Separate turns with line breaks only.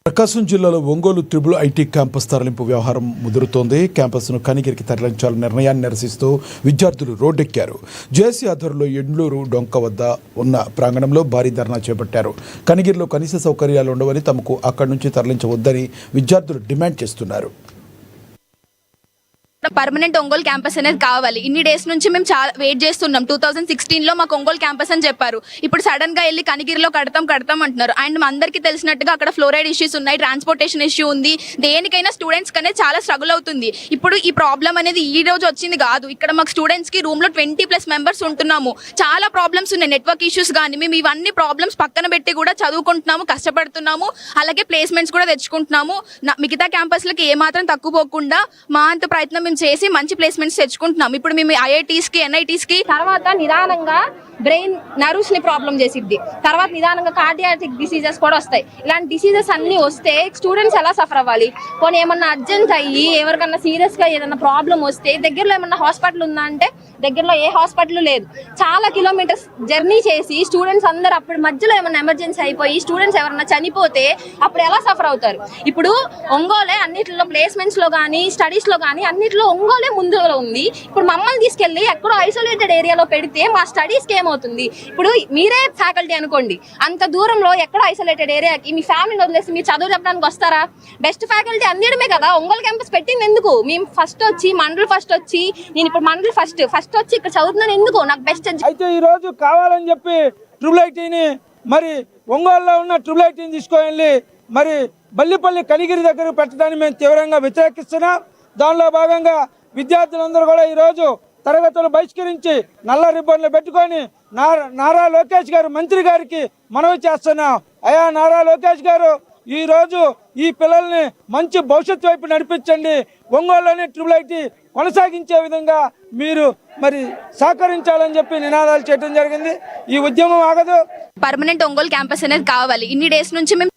ప్రకాశం జిల్లాలో Ongole triple IT campus తరలింపు వ్యవహారం ముదురుతోంది. క్యాంపస్ను కనిగిరికి తరలించాలని నిర్ణయాన్ని నిరసిస్తూ విద్యార్థులు రోడ్డెక్కారు. జేఏసీ ఆధ్వర్యంలో ఎండ్లూరు డొంక వద్ద ఉన్న ప్రాంగణంలో భారీ ధర్నా చేపట్టారు. కనిగిరిలో కనీస సౌకర్యాలు ఉండవని, తమకు అక్కడి నుంచి తరలించవద్దని విద్యార్థులు డిమాండ్ చేస్తున్నారు.
పర్మనెంట్ ఒంగోలు క్యాంపస్ అనేది కావాలి. ఇన్ని డేస్ నుంచి మేము చాలా వెయిట్ చేస్తున్నాం. 2016లో మాకు ఒంగోలు క్యాంపస్ అని చెప్పారు. ఇప్పుడు సడన్ గా వెళ్ళి కనిగిరిలో కడతాం అంటున్నారు. అండ్ అందరికీ తెలిసినట్టుగా అక్కడ ఫ్లోరైడ్ ఇష్యూస్ ఉన్నాయి, ట్రాన్స్పోర్టేషన్ ఇష్యూ ఉంది. దేనికైనా స్టూడెంట్స్ అనేది చాలా స్ట్రగుల్ అవుతుంది. ఇప్పుడు ఈ ప్రాబ్లం అనేది ఈ రోజు వచ్చింది కాదు. ఇక్కడ మాకు స్టూడెంట్స్ కి రూమ్ లో 20+ మెంబర్స్ ఉంటున్నాము. చాలా ప్రాబ్లమ్స్ ఉన్నాయి, నెట్వర్క్ ఇష్యూస్ కానీ. మేము ఇవన్నీ ప్రాబ్లమ్స్ పక్కన పెట్టి కూడా చదువుకుంటున్నాము, కష్టపడుతున్నాము. అలాగే ప్లేస్మెంట్స్ కూడా తెచ్చుకుంటున్నాము. మిగతా క్యాంపస్లకి ఏమాత్రం తక్కువ పోకుండా మా అంత ప్రయత్నం చేసి మంచి ప్లేస్మెంట్స్ తెచ్చుకుంటున్నాం. ఇప్పుడు మేము IITs కి NITs కి
తర్వాత నిదానంగా బ్రెయిన్ నర్వ్స్ ని ప్రాబ్లం చేసిద్ది. తర్వాత నిదానంగా కార్డియాటిక్ డిసీజెస్ కూడా వస్తాయి. ఇలాంటి డిసీజెస్ అన్ని వస్తే స్టూడెంట్స్ ఎలా సఫర్ అవ్వాలి? పోనీ ఏమన్నా అర్జెంట్ అయ్యి ఎవరికన్నా సీరియస్ గా ఏదైనా ప్రాబ్లం వస్తే దగ్గరలో ఏమన్నా హాస్పిటల్ ఉందా అంటే దగ్గరలో ఏ హాస్పిటల్ లేదు. చాలా కిలోమీటర్స్ జర్నీ చేసి స్టూడెంట్స్ అందరూ అప్పుడు మధ్యలో ఏమన్నా ఎమర్జెన్సీ అయిపోయి స్టూడెంట్స్ ఎవరన్నా చనిపోతే అప్పుడు ఎలా సఫర్ అవుతారు? ఇప్పుడు ఒంగోలే అన్నిటిలో ప్లేస్మెంట్స్ లో కానీ స్టడీస్ లో కానీ అన్నిటిలో ఒంగోలే ముందులో ఉంది. ఇప్పుడు మమ్మల్ని తీసుకెళ్లి ఎక్కడో ఐసోలేటెడ్ ఏరియాలో పెడితే మా స్టడీస్ కి ఏమవుతుంది? ఇప్పుడు మీరే ఫ్యాకల్టీ అనుకోండి, అంత దూరంలో ఎక్కడ ఐసోలేటెడ్ ఏరియాకి మీ ఫ్యామిలీని వదిలేసి మీరు చదువు చెప్పడానికి వస్తారా? బెస్ట్ ఫ్యాకల్టీ అందిడమే కదా ఒంగోలు క్యాంపస్ పెట్టింది. ఎందుకు మేము ఫస్ట్ వచ్చి మండల్ ఫస్ట్ వచ్చి నేను ఇప్పుడు మండల్ ఫస్ట్ వచ్చి ఇక్కడ చదువుతున్నాను ఎందుకు? నాకు బెస్ట్
అయితే ఈ రోజు కావాలని చెప్పి ట్రిపుల్ ఐటీని మరి ఒంగోలులో ఉన్న ట్రిపుల్ ఐటీని తీసుకొని మరి బల్లిపల్లి కనిగిరి దగ్గర పెట్టడాన్ని మేము తీవ్రంగా వ్యతిరేకిస్తున్నాం. దానిలో భాగంగా విద్యార్థులందరూ కూడా ఈరోజు తరగతులు బహిష్కరించి నల్ల రిబ్బన్లు పెట్టుకొని నారా లోకేష్ గారు మంత్రి గారికి మనవి చేస్తున్నాం. అయ్యా నారా లోకేష్ గారు, ఈరోజు ఈ పిల్లల్ని మంచి భవిష్యత్తు వైపు నడిపించండి. ఒంగోలులోని ట్రిపుల్ ఐటీ కొనసాగించే విధంగా మీరు మరి సహకరించాలని చెప్పి నినాదాలు చేయడం జరిగింది. ఈ ఉద్యమం ఆగదు.
పర్మనెంట్ ఒంగోలు క్యాంపస్ అనేది కావాలి. ఇన్ని డేస్ నుంచి మేము